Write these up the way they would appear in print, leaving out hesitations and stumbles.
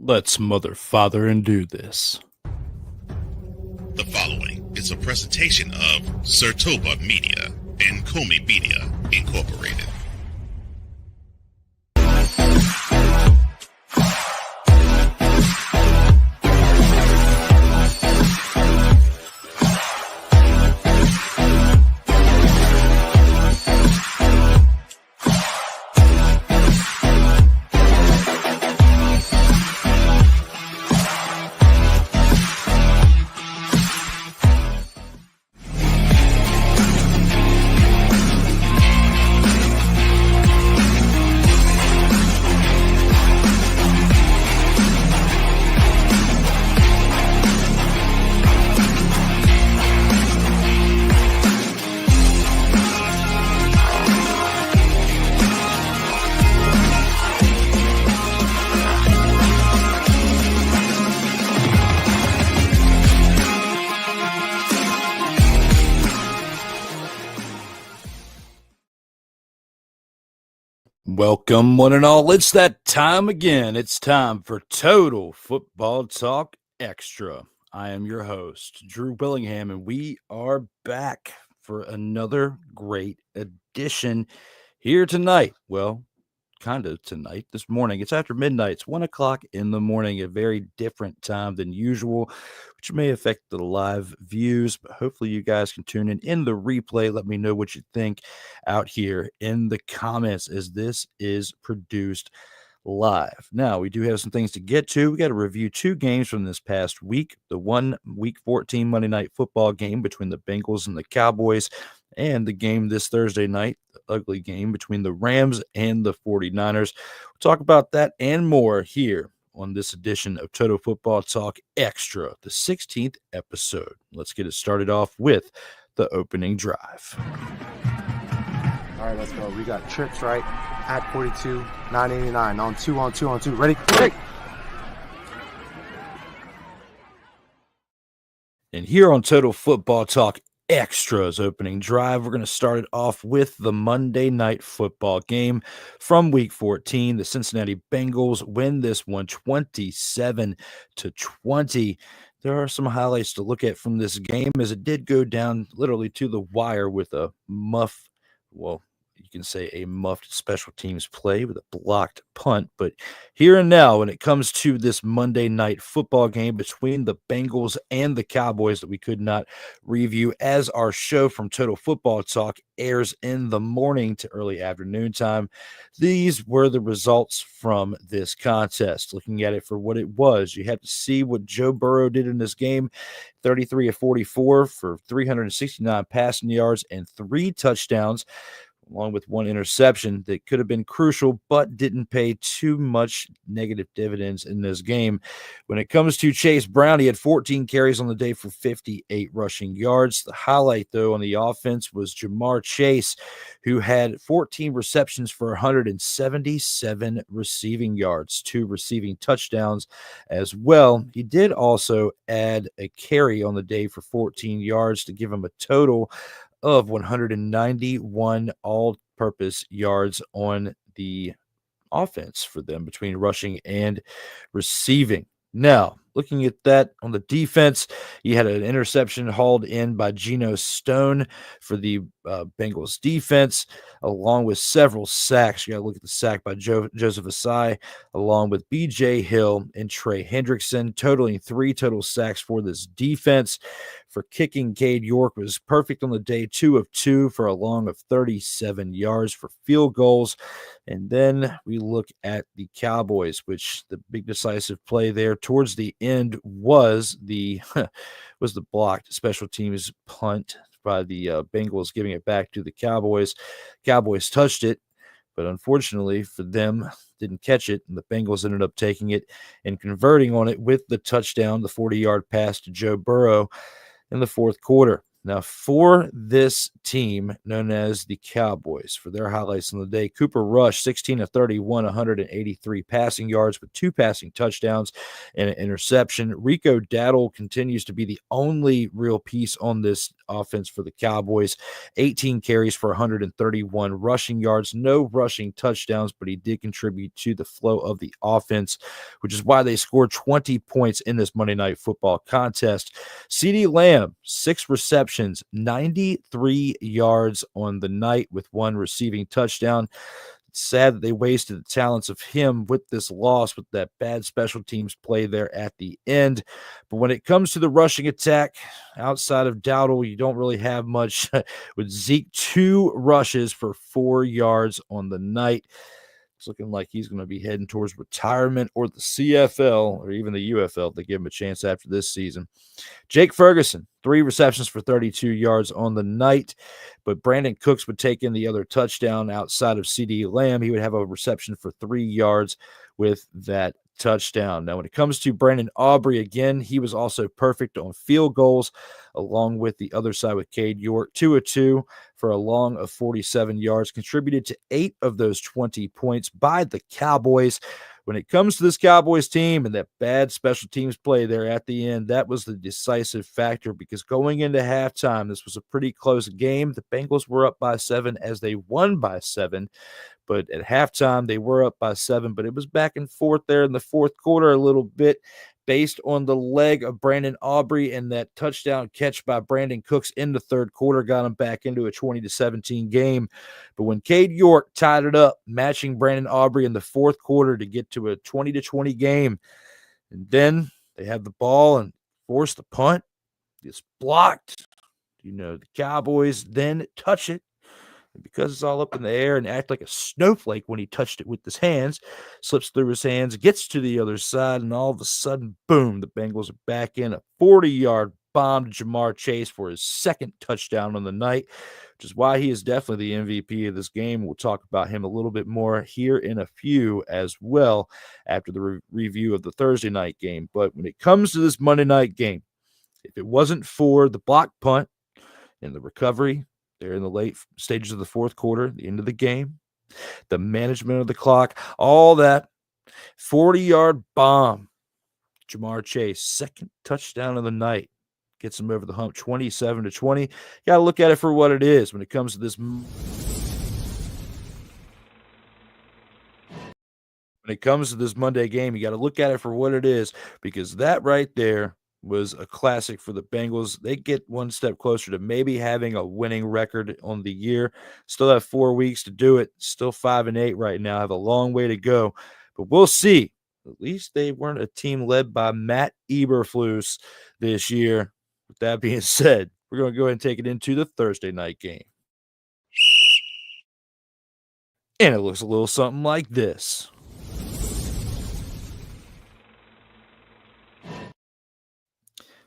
Let's mother, father, and do this. The following is a presentation of SIRTOBA Media and COMI Media Incorporated. Welcome, one and all. It's that time again. It's time for Total Football Talk Extra. I am your host, Drew Willingham, and we are back for another great edition here tonight. Well, kind of tonight, this morning. It's after midnight. It's 1 o'clock in the morning, a very different time than usual, which may affect the live views, but hopefully you guys can tune in the replay. Let me know what you think out here in the comments, as this is produced live. Now, we do have some things to get to. We got to review two games from this past week. The Week 14 Monday Night Football game between the Bengals and the Cowboys, and the game this Thursday night, the ugly game between the Rams and the 49ers. We'll talk about that and more here on this edition of Total Football Talk Extra, the 16th episode. Let's get it started off with the opening drive. All right, let's go. We got trips, right? At 42, 989. On two. Ready? Ready. And here on Total Football Talk Extra's opening drive, we're going to start it off with the Monday Night Football game from Week 14. The Cincinnati Bengals win this one 27-20. There are some highlights to look at from this game, as it did go down literally to the wire with a muffed special teams play with a blocked punt. But here and now, when it comes to this Monday Night Football game between the Bengals and the Cowboys that we could not review, as our show from Total Football Talk airs in the morning to early afternoon time, these were the results from this contest. Looking at it for what it was, you had to see what Joe Burrow did in this game. 33 of 44 for 369 passing yards and 3 touchdowns, along with 1 interception that could have been crucial but didn't pay too much negative dividends in this game. When it comes to Chase Brown, he had 14 carries on the day for 58 rushing yards. The highlight, though, on the offense was Jamar Chase, who had 14 receptions for 177 receiving yards, 2 receiving touchdowns as well. He did also add a carry on the day for 14 yards to give him a total of 191 all-purpose yards on the offense for them between rushing and receiving. Now, looking at that on the defense, you had an interception hauled in by Geno Stone for the Bengals defense, along with several sacks. You got to look at the sack by Joseph Asai, along with B.J. Hill and Trey Hendrickson, totaling 3 total sacks for this defense. For kicking, Cade York was perfect on the day, 2 of 2 for a long of 37 yards for field goals. And then we look at the Cowboys, which the big decisive play there towards the end was the blocked special teams punt by the Bengals, giving it back to the Cowboys. Cowboys touched it, but unfortunately for them, didn't catch it, and the Bengals ended up taking it and converting on it with the touchdown, the 40-yard pass to Joe Burrow in the fourth quarter. Now, for this team known as the Cowboys, for their highlights on the day, Cooper Rush, 16 of 31, 183 passing yards with 2 passing touchdowns and an interception. Rico Dowdle continues to be the only real piece on this offense for the Cowboys. 18 carries for 131 rushing yards, no rushing touchdowns, but he did contribute to the flow of the offense, which is why they scored 20 points in this Monday Night Football contest. CeeDee Lamb, 6 receptions, 93 yards on the night with 1 receiving touchdown. It's sad that they wasted the talents of him with this loss, with that bad special teams play there at the end. But when it comes to the rushing attack, outside of Dowdle, you don't really have much. With Zeke, 2 rushes for 4 yards on the night. It's looking like he's going to be heading towards retirement or the CFL or even the UFL if they give him a chance after this season. Jake Ferguson, 3 receptions for 32 yards on the night, but Brandon Cooks would take in the other touchdown outside of CeeDee Lamb. He would have a reception for 3 yards with that touchdown. Now, when it comes to Brandon Aubrey, again, he was also perfect on field goals, along with the other side with Cade York, 2 of 2 for a long of 47 yards, contributed to 8 of those 20 points by the Cowboys. When it comes to this Cowboys team and that bad special teams play there at the end, that was the decisive factor, because going into halftime, this was a pretty close game. The Bengals were up by 7 as they won by 7. But at halftime, they were up by 7, but it was back and forth there in the fourth quarter a little bit, based on the leg of Brandon Aubrey, and that touchdown catch by Brandon Cooks in the third quarter got him back into a 20-17 game. But when Cade York tied it up, matching Brandon Aubrey in the fourth quarter to get to a 20-20 game, and then they have the ball and force the punt. It's blocked. The Cowboys then touch it. And because it's all up in the air and act like a snowflake when he touched it with his hands, slips through his hands, gets to the other side, and all of a sudden, boom, the Bengals are back in. A 40-yard bomb to Jamar Chase for his second touchdown on the night, which is why he is definitely the MVP of this game. We'll talk about him a little bit more here in a few as well after the review of the Thursday night game. But when it comes to this Monday night game, if it wasn't for the block punt and the recovery, they're in the late stages of the fourth quarter, the end of the game, the management of the clock, all that. 40-yard bomb. Jamar Chase, second touchdown of the night. Gets him over the hump, 27-20. You got to look at it for what it is when it comes to this. When it comes to this Monday game, you got to look at it for what it is, because that right there was a classic for the Bengals. They get one step closer to maybe having a winning record on the year. Still have 4 weeks to do it. Still 5-8 right now. Have a long way to go, but we'll see. At least they weren't a team led by Matt Eberflus this year. With that being said, we're going to go ahead and take it into the Thursday night game. And it looks a little something like this.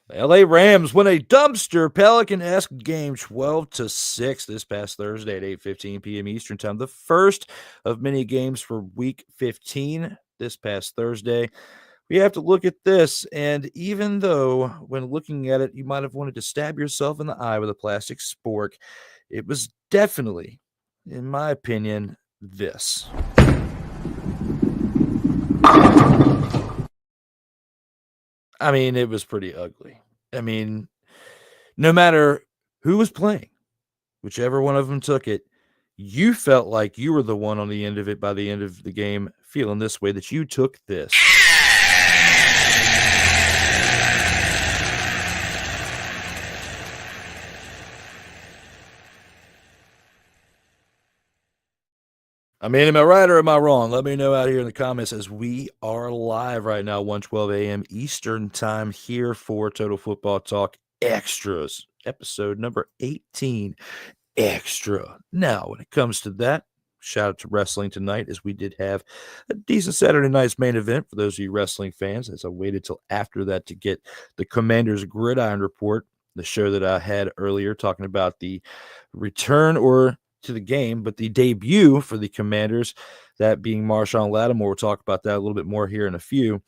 The LA Rams win a dumpster Pelican-esque game 12-6 this past Thursday at 8:15 p.m. Eastern Time. The first of many games for Week 15 this past Thursday. We have to look at this, and even though when looking at it, you might have wanted to stab yourself in the eye with a plastic spork, it was definitely, in my opinion, this. I mean, it was pretty ugly. I mean, no matter who was playing, whichever one of them took it, you felt like you were the one on the end of it by the end of the game, feeling this way, that you took this. I mean, am I right or am I wrong? Let me know out here in the comments, as we are live right now, 1:12 a.m. Eastern Time, here for Total Football Talk Extras, episode number 18 Extra. Now, when it comes to that, shout out to wrestling tonight, as we did have a decent Saturday night's main event for those of you wrestling fans, as I waited till after that to get the Commander's Gridiron Report, the show that I had earlier talking about the return to the game, but the debut for the Commanders, that being Marshawn Lattimore. We'll talk about that a little bit more here in a few.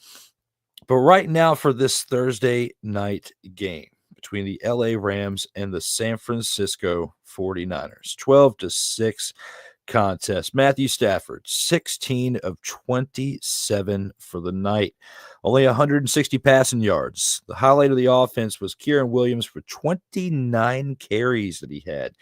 But right now, for this Thursday night game, between the LA Rams and the San Francisco 49ers. 12-6 contest. Matthew Stafford, 16 of 27 for the night. Only 160 passing yards. The highlight of the offense was Kieran Williams for 29 carries that he had.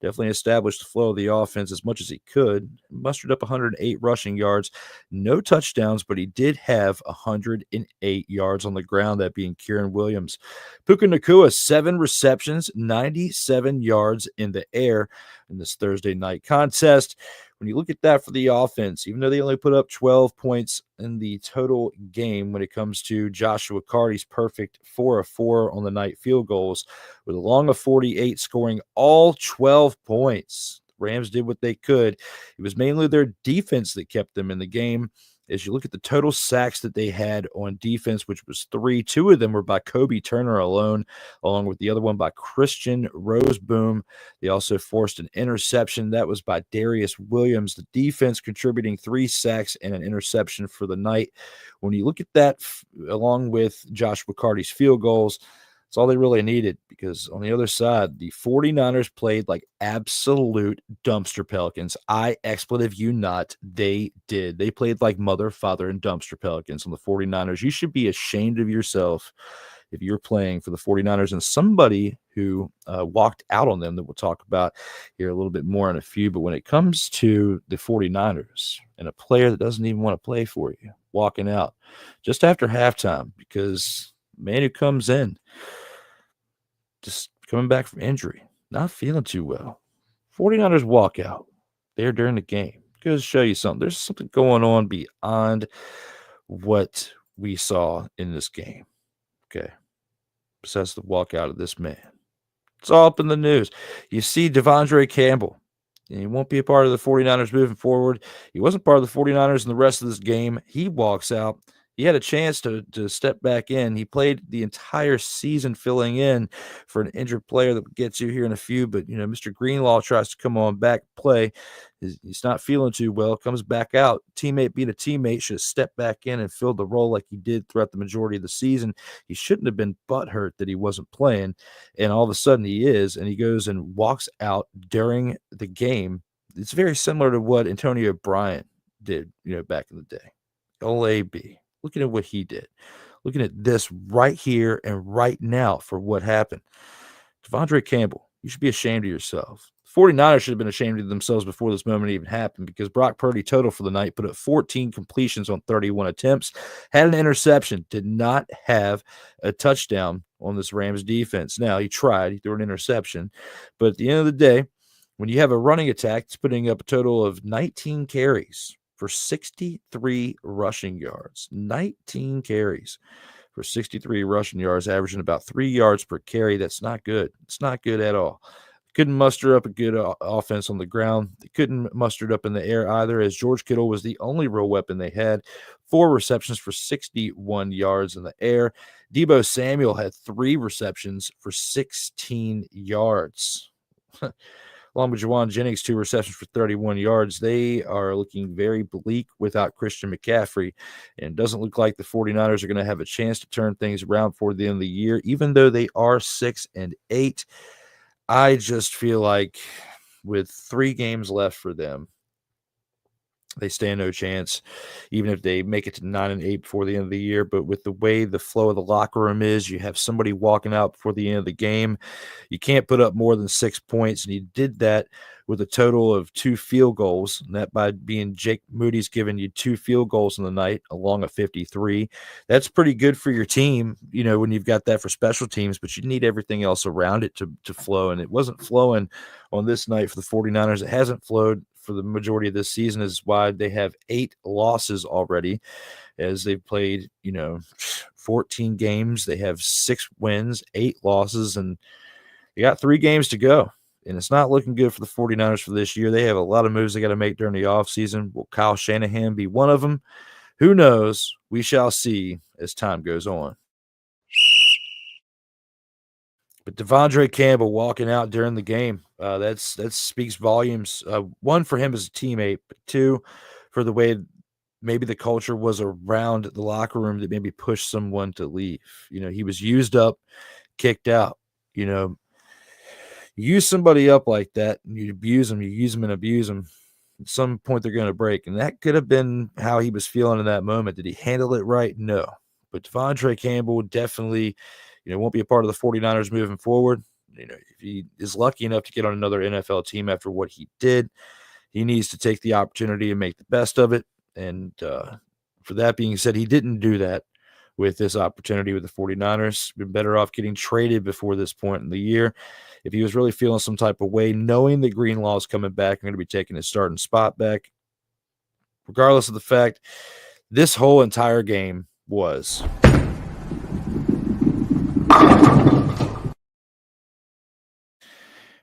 Definitely established the flow of the offense as much as he could. Mustered up 108 rushing yards. No touchdowns, but he did have 108 yards on the ground, that being Kieran Williams. Puka Nacua, 7 receptions, 97 yards in the air in this Thursday night contest. When you look at that for the offense, even though they only put up 12 points in the total game, when it comes to Joshua Carty's perfect 4 of 4 on the night field goals, with a long of 48 scoring all 12 points. The Rams did what they could. It was mainly their defense that kept them in the game. As you look at the total sacks that they had on defense, which was 3, 2 of them were by Kobe Turner alone, along with the other one by Christian Roseboom. They also forced an interception. That was by Darius Williams. The defense contributing 3 sacks and an interception for the night. When you look at that, along with Josh McCarty's field goals, that's all they really needed, because on the other side, the 49ers played like absolute dumpster pelicans. Expletive you not, they did. They played like mother, father, and dumpster pelicans on the 49ers. You should be ashamed of yourself if you're playing for the 49ers and somebody who walked out on them, that we'll talk about here a little bit more in a few. But when it comes to the 49ers and a player that doesn't even want to play for you, walking out just after halftime because man who comes in just coming back from injury, not feeling too well. 49ers walk out there during the game. Goes to show you something. There's something going on beyond what we saw in this game. Okay. Besides the walkout of this man. It's all up in the news. You see Devondre Campbell, and he won't be a part of the 49ers moving forward. He wasn't part of the 49ers in the rest of this game. He walks out. He had a chance to step back in. He played the entire season filling in for an injured player that we'll get to here in a few. But, Mr. Greenlaw tries to come on back, play. He's not feeling too well, comes back out. Teammate being a teammate, should have stepped back in and filled the role like he did throughout the majority of the season. He shouldn't have been butthurt that he wasn't playing. And all of a sudden he is, and he goes and walks out during the game. It's very similar to what Antonio Bryant did, back in the day. Old AB. Looking at what he did. Looking at this right here and right now for what happened. Devondre Campbell, you should be ashamed of yourself. 49ers should have been ashamed of themselves before this moment even happened, because Brock Purdy total for the night put up 14 completions on 31 attempts, had an interception, did not have a touchdown on this Rams defense. Now, he tried. He threw an interception. But at the end of the day, when you have a running attack, it's putting up a total of 19 carries for 63 rushing yards. 19 carries for 63 rushing yards, averaging about 3 yards per carry. That's not good. It's not good at all. Couldn't muster up a good offense on the ground. They couldn't muster it up in the air either, as George Kittle was the only real weapon they had. 4 receptions for 61 yards in the air. Deebo Samuel had 3 receptions for 16 yards. Along with Juwan Jennings, 2 receptions for 31 yards. They are looking very bleak without Christian McCaffrey. And it doesn't look like the 49ers are going to have a chance to turn things around for the end of the year, even though they are 6-8. I just feel like with 3 games left for them, they stand no chance, even if they make it to 9-8 before the end of the year. But with the way the flow of the locker room is, you have somebody walking out before the end of the game. You can't put up more than 6 points, and he did that with a total of 2 field goals, and that by being Jake Moody's giving you 2 field goals in the night along a 53. That's pretty good for your team, when you've got that for special teams, but you need everything else around it to flow, and it wasn't flowing on this night for the 49ers. It hasn't flowed for the majority of this season, is why they have 8 losses already, as they've played, 14 games. They have 6 wins, 8 losses, and they got 3 games to go. And it's not looking good for the 49ers for this year. They have a lot of moves they got to make during the offseason. Will Kyle Shanahan be one of them? Who knows? We shall see as time goes on. But Devondre Campbell walking out during the game, that speaks volumes. 1, for him as a teammate, but 2, for the way maybe the culture was around the locker room that maybe pushed someone to leave. He was used up, kicked out. You know, you use somebody up like that, and you abuse them, you use them and abuse them. At some point, they're going to break. And that could have been how he was feeling in that moment. Did he handle it right? No. But Devondre Campbell definitely, won't be a part of the 49ers moving forward. If he is lucky enough to get on another NFL team after what he did, he needs to take the opportunity and make the best of it. And for that being said, he didn't do that with this opportunity with the 49ers. Been better off getting traded before this point in the year. If he was really feeling some type of way, knowing that Greenlaw is coming back, I'm going to be taking his starting spot back. Regardless of the fact, this whole entire game was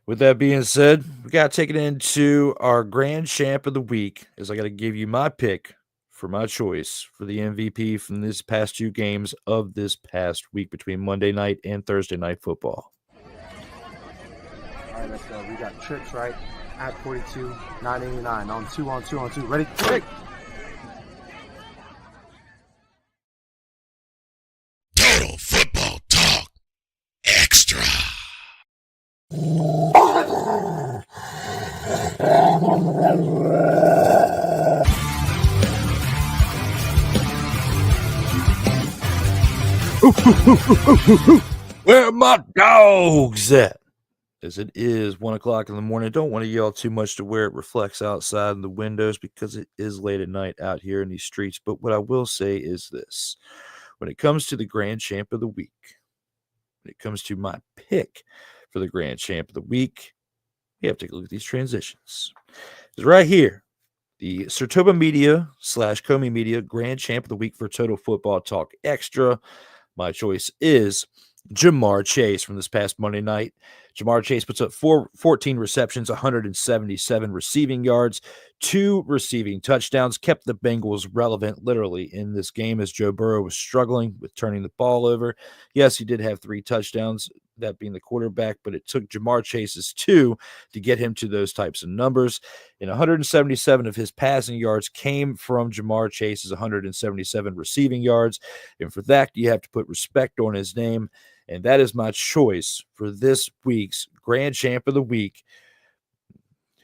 with that being said, we got to take it into our grand champ of the week, as I got to give you my pick for my choice for the MVP from this past 2 games of this past week between Monday night and Thursday night football. All right, let's go. We got trips, right? At 42, 989 on 2. Ready? Hey! Total Football Talk Extra. Where are my dogs at? As it is 1 o'clock in the morning. Don't want to yell too much to where it reflects outside in the windows because it is late at night out here in these streets. But what I will say is this. When it comes to the grand champ of the week, when it comes to my pick for the grand champ of the week, you have to take a look at these transitions. It's right here. The SIRTOBA Media / COMI Media Grand Champ of the Week for Total Football Talk Extra. My choice is Ja'Marr Chase from this past Monday night. Ja'Marr Chase puts up 14 receptions, 177 receiving yards, 2 receiving touchdowns, kept the Bengals relevant literally in this game as Joe Burrow was struggling with turning the ball over. Yes, he did have 3 touchdowns, that being the quarterback, but it took Ja'Marr Chase's 2 to get him to those types of numbers. And 177 of his passing yards came from Ja'Marr Chase's 177 receiving yards. And for that, you have to put respect on his name. And that is my choice for this week's Grand Champ of the Week.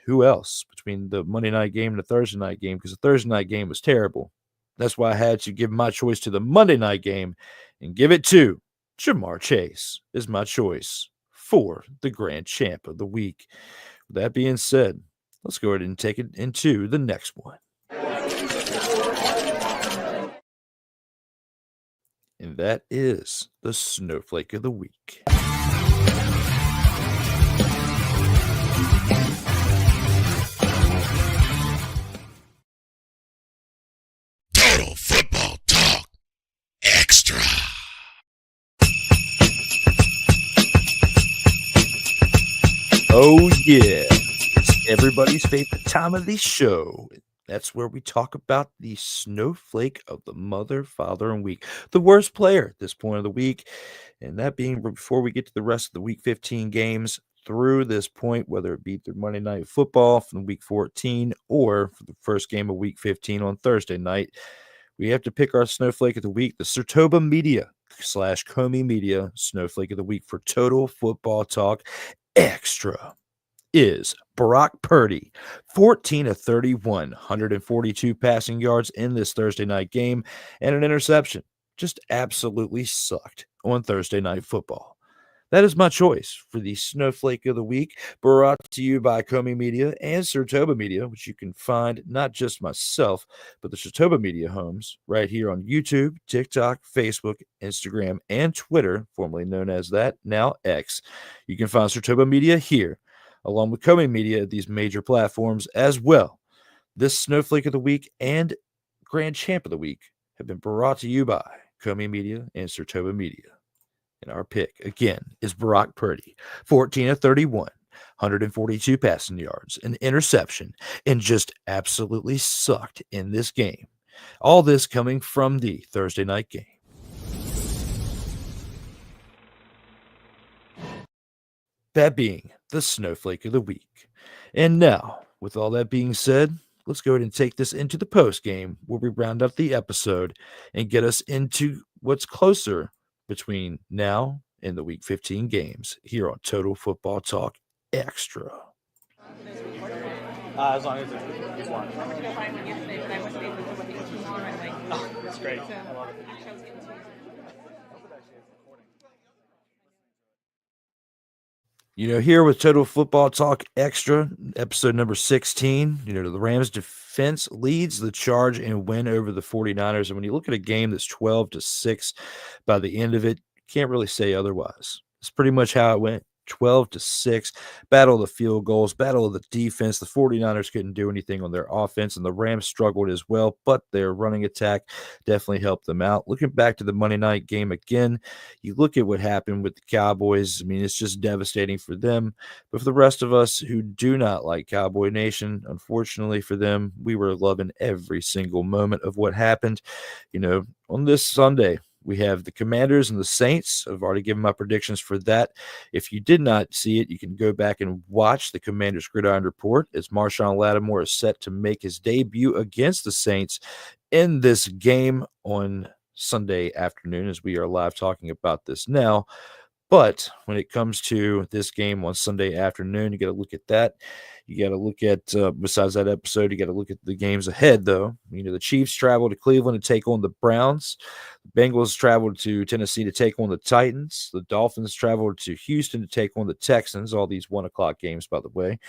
Who else between the Monday night game and the Thursday night game? Because the Thursday night game was terrible. That's why I had to give my choice to the Monday night game and give it to Ja'Marr Chase is my choice for the Grand Champ of the Week. With that being said, let's go ahead and take it into the next one. And that is the Snowflake of the Week. Total Football Talk Extra. Oh, yeah. It's everybody's favorite time of the show. That's where we talk about the snowflake of the mother, father, and week. The worst player at this point of the week. And that being before we get to the rest of the Week 15 games through this point, whether it be through Monday Night Football from Week 14 or for the first game of Week 15 on Thursday night, we have to pick our snowflake of the week, the SIRTOBA Media / COMI Media Snowflake of the Week for Total Football Talk Extra is Brock Purdy, 14 of 31, 142 passing yards in this Thursday night game, and an interception. Just absolutely sucked on Thursday Night Football. That is my choice for the Snowflake of the Week, brought to you by COMI Media and SIRTOBA Media, which you can find not just myself, but the SIRTOBA Media homes right here on YouTube, TikTok, Facebook, Instagram, and Twitter, formerly known as that, now X. You can find SIRTOBA Media here, along with COMI Media at these major platforms as well. This Snowflake of the Week and Grand Champ of the Week have been brought to you by COMI Media and SIRTOBA Media. And our pick, again, is Brock Purdy, 14 of 31, 142 passing yards, an interception, and just absolutely sucked in this game. All this coming from the Thursday night game. That being the Snowflake of the Week. And now, with all that being said, let's go ahead and take this into the post game where we round up the episode and get us into what's closer between now in the Week 15 games here on Total Football Talk Extra. As long as it's one. Oh, that's great. I love it. Here with Total Football Talk Extra, episode number 16, the Rams defense leads the charge and win over the 49ers. And when you look at a game that's 12-6 by the end of it, you can't really say otherwise. It's pretty much how it went. 12-6, battle of the field goals, battle of the defense. The 49ers couldn't do anything on their offense, and the Rams struggled as well, but their running attack definitely helped them out. Looking back to the Monday night game again, you look at what happened with the Cowboys. I mean, it's just devastating for them. But for the rest of us who do not like Cowboy Nation, unfortunately for them, we were loving every single moment of what happened. On this Sunday, we have the Commanders and the Saints. I've already given my predictions for that. If you did not see it, you can go back and watch the Commanders Gridiron Report as Marshawn Lattimore is set to make his debut against the Saints in this game on Sunday afternoon as we are live talking about this now. But when it comes to this game on Sunday afternoon, you got to look at that. You got to look at, besides that episode, you got to look at the games ahead, though. The Chiefs travel to Cleveland to take on the Browns. The Bengals travel to Tennessee to take on the Titans. The Dolphins travel to Houston to take on the Texans. All these 1 o'clock games, by the way.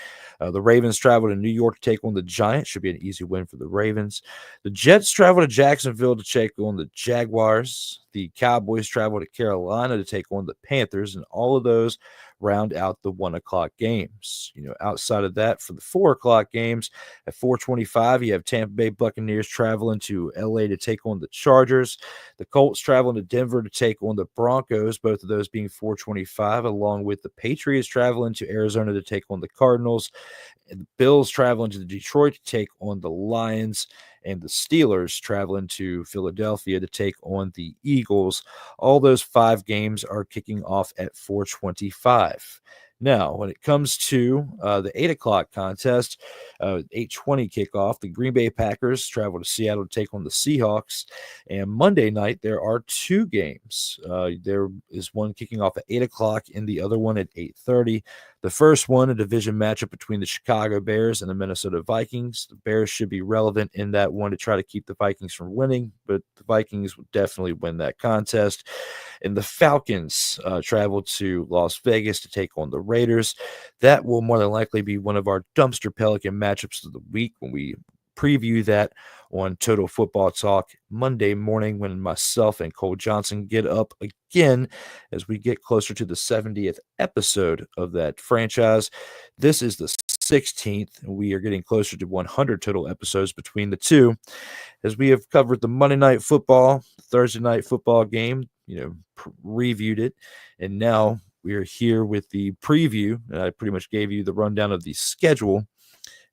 The Ravens travel to New York to take on the Giants. Should be an easy win for the Ravens. The Jets travel to Jacksonville to take on the Jaguars. The Cowboys travel to Carolina to take on the Panthers, and all of those round out the 1 o'clock games. Outside of that, for the 4 o'clock games at 4:25, you have Tampa Bay Buccaneers traveling to LA to take on the Chargers. The Colts traveling to Denver to take on the Broncos, both of those being 4:25, along with the Patriots traveling to Arizona to take on the Cardinals. And the Bills traveling to Detroit to take on the Lions, and the Steelers traveling to Philadelphia to take on the Eagles. All those 5 games are kicking off at 4:25. Now, when it comes to the 8 o'clock contest, 8:20 kickoff, the Green Bay Packers travel to Seattle to take on the Seahawks. And Monday night, there are 2 games. There is one kicking off at 8 o'clock and the other one at 8:30. The first one, a division matchup between the Chicago Bears and the Minnesota Vikings. The Bears should be relevant in that one to try to keep the Vikings from winning, but the Vikings will definitely win that contest. And the Falcons travel to Las Vegas to take on the Raiders. That will more than likely be one of our dumpster Pelican matchups of the week when we preview that on Total Football Talk Monday morning when myself and Cole Johnson get up again as we get closer to the 70th episode of that franchise. This is the 16th, and we are getting closer to 100 total episodes between the two as we have covered the Monday Night Football, Thursday Night Football game, reviewed it, and now we are here with the preview, and I pretty much gave you the rundown of the schedule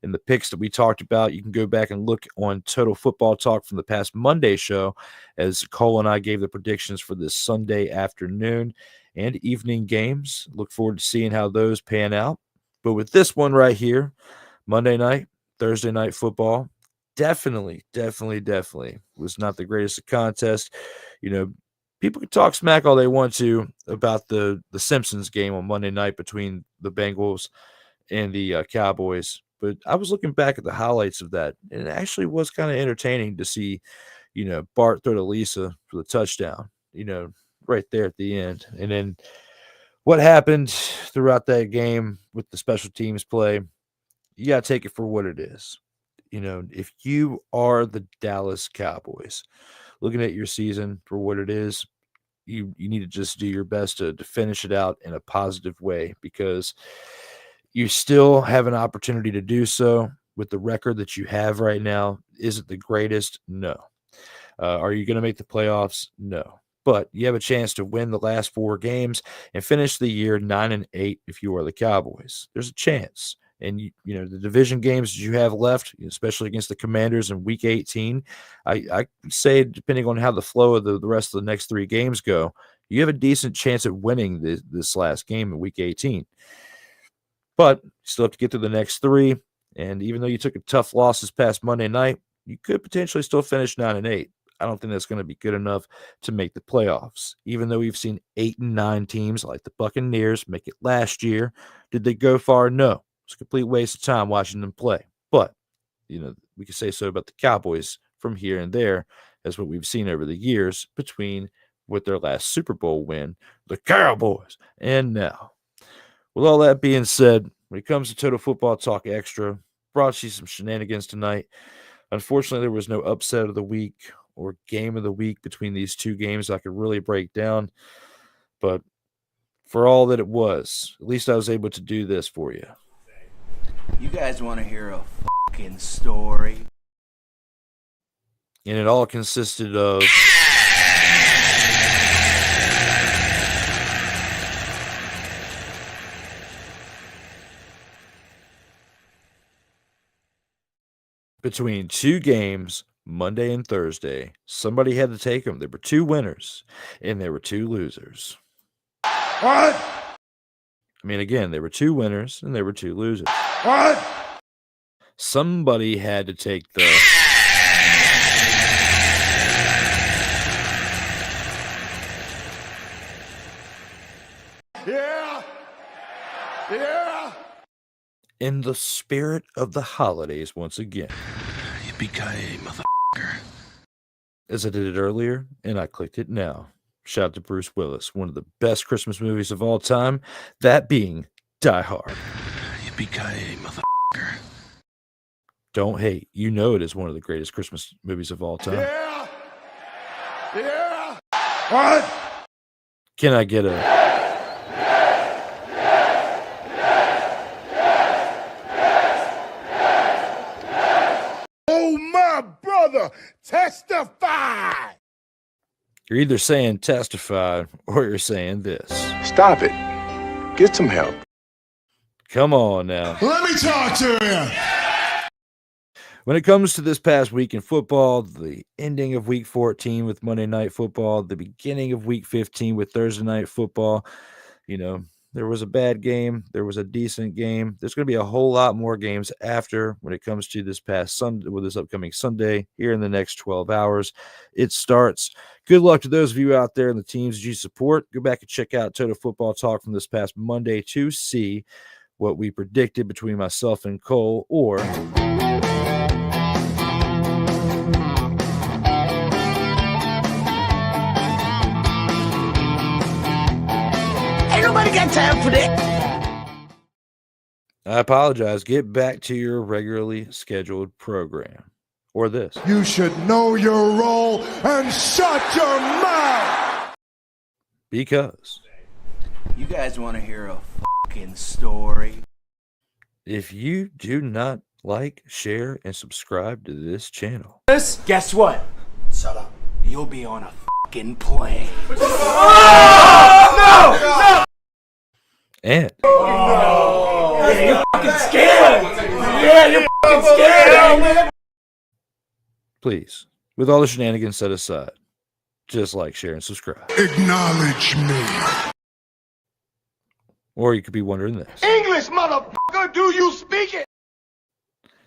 and the picks that we talked about. You can go back and look on Total Football Talk from the past Monday show as Cole and I gave the predictions for this Sunday afternoon and evening games. Look forward to seeing how those pan out. But with this one right here, Monday night, Thursday night football, definitely was not the greatest of contest. People can talk smack all they want to about the Simpsons game on Monday night between the Bengals and the Cowboys. But I was looking back at the highlights of that, and it actually was kind of entertaining to see, Bart throw to Lisa for the touchdown, right there at the end. And then what happened throughout that game with the special teams play, you got to take it for what it is. If you are the Dallas Cowboys, looking at your season for what it is, you need to just do your best to finish it out in a positive way, because you still have an opportunity to do so with the record that you have right now. Is it the greatest? No. Are you going to make the playoffs? No. But you have a chance to win the last 4 games and finish the year 9-8 if you are the Cowboys. There's a chance. And, the division games you have left, especially against the Commanders in Week 18, I say, depending on how the flow of the rest of the next 3 games go, you have a decent chance at winning this last game in Week 18. But you still have to get through the next 3. And even though you took a tough loss this past Monday night, you could potentially still finish 9-8. I don't think that's going to be good enough to make the playoffs. Even though we've seen 8 and 9 teams like the Buccaneers make it last year, did they go far? No. It's a complete waste of time watching them play. But, we could say so about the Cowboys from here and there, as what we've seen over the years between with their last Super Bowl win, the Cowboys, and now. With all that being said, when it comes to Total Football Talk Extra, brought you some shenanigans tonight. Unfortunately, there was no upset of the week or game of the week between these two games I could really break down. But for all that it was, at least I was able to do this for you. You guys want to hear a fucking story? And it all consisted of between two games, Monday and Thursday. Somebody had to take them. There were 2 winners and there were 2 losers. What? I mean, again, there were 2 winners and there were 2 losers. What? Somebody had to take the Yeah. Yeah. in the spirit of the holidays once again. Yippee-ki-yay, motherfucker. As I did it earlier, and I clicked it now. Shout out to Bruce Willis, one of the best Christmas movies of all time, that being Die Hard. Yippee-ki-yay, motherfucker. Don't hate. You know it is one of the greatest Christmas movies of all time. Yeah. Yeah. What? Can I get a... Oh, my brother, testify. You're either saying testify or you're saying this. Stop it. Get some help. Come on now. Let me talk to you. When it comes to this past week in football, the ending of week 14 with Monday Night Football, the beginning of week 15 with Thursday Night Football, there was a bad game. There was a decent game. There's going to be a whole lot more games after when it comes to this past Sunday, with this upcoming Sunday here in the next 12 hours. It starts. Good luck to those of you out there and the teams that you support. Go back and check out Total Football Talk from this past Monday to see what we predicted between myself and Cole, or Ain't nobody got time for that. I apologize. Get back to your regularly scheduled program. Or this. You should know your role and shut your mouth. Because You guys want to hear a fucking story? if you do not like, share, and subscribe to this channel, Guess what? Shut up. You'll be on a fucking plane. and You're fucking scared. Yeah, you're fucking scared. please, with all the shenanigans set aside, just like, share, and subscribe. Acknowledge me. Or you could be wondering this. English, motherfucker, do you speak it?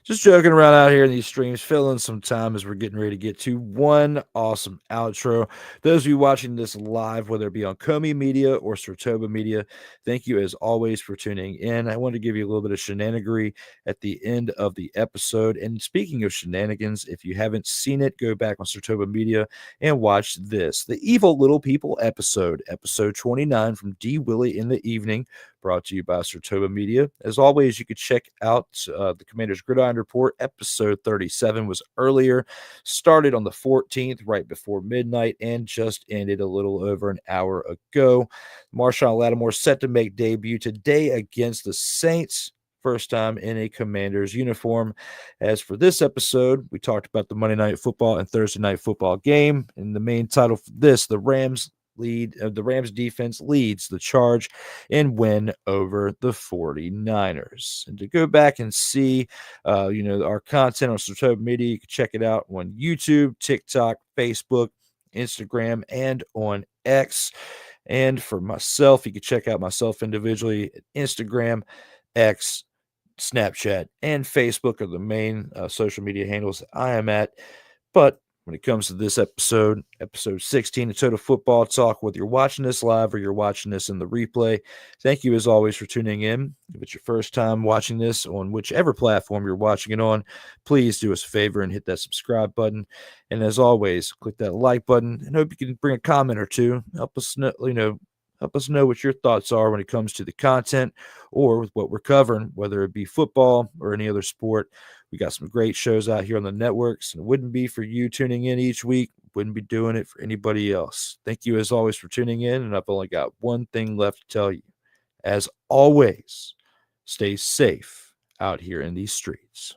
Just joking around out here in these streams, filling some time as we're getting ready to get to one awesome outro. Those of you watching this live, whether it be on COMI Media or SIRTOBA Media, thank you as always for tuning in. I wanted to give you a little bit of shenanigery at the end of the episode. And speaking of shenanigans, if you haven't seen it, go back on SIRTOBA Media and watch this. The Evil Little People episode 29 from D Willy in the evening, brought to you by SIRTOBA Media. As always, you could check out the Commander's Gridiron Report. Episode 37 was earlier, started on the 14th, right before midnight, and just ended a little over an hour ago. Marshawn Lattimore set to make debut today against the Saints. First time in a Commander's uniform. As for this episode, we talked about the Monday Night Football and Thursday Night Football game. And the main title for this, the Rams defense leads the charge and win over the 49ers. And to go back and see, our content on SIRTOBA Media, you can check it out on YouTube, TikTok, Facebook, Instagram, and on X. And for myself, you can check out myself individually at Instagram, X, Snapchat, and Facebook are the main social media handles I am at. But when it comes to this episode 16 of Total Football Talk, whether you're watching this live or you're watching this in the replay. Thank you as always for tuning in. If it's your first time watching this on whichever platform you're watching it on, please do us a favor and hit that subscribe button. And as always, click that like button, and hope you can bring a comment or two. Help us know, help us know what your thoughts are when it comes to the content or with what we're covering, whether it be football or any other sport. We got some great shows out here on the networks, and it wouldn't be for you tuning in each week. Wouldn't be doing it for anybody else. Thank you as always for tuning in, and I've only got one thing left to tell you. As always, stay safe out here in these streets.